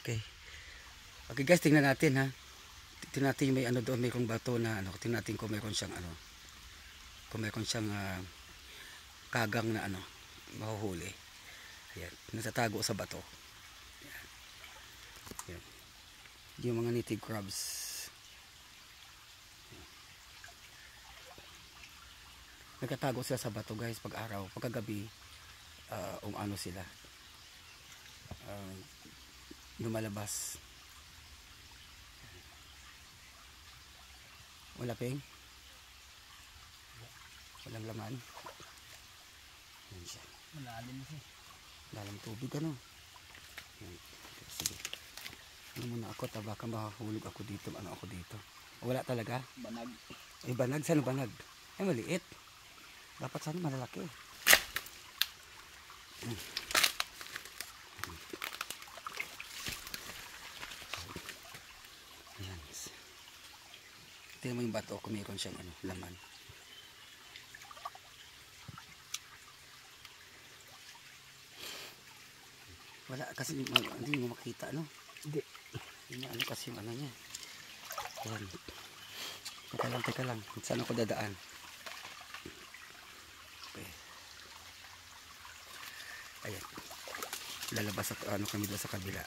Okay. Okay guys, tingnan natin ha. Tingnan natin may ano doon, mayroong bato na ano. Tingnan natin kung mayroon siyang ano. Kung mayroon siyang kagang na ano, mahuhuli. Ayan, nasatago sa bato. Ayan. Ayan. Yung mga native crabs. Nagtatago sila sa bato guys pag araw, pagkagabi ano sila. Lumalabas. Wala peng? Walang laman. Yan siya. Malalim siya. Lalim tubig ano. Yan. Sige. Ano muna ako, baka mahulog ako dito. Ano ako dito? Wala talaga? Banag. Eh banag, saan banag? Eh maliit. Dapat sana malalaki. Ayan. Tingnan mo yung bato kung mayroon siyang ano, laman. Wala kasi hindi mo makita no. Hindi. Hindi ano kasi yung ano niya. Ayan. Teka lang. Saan ako dadaan? Okay. Ayan. Lalabas at ano kami doon sa kabila.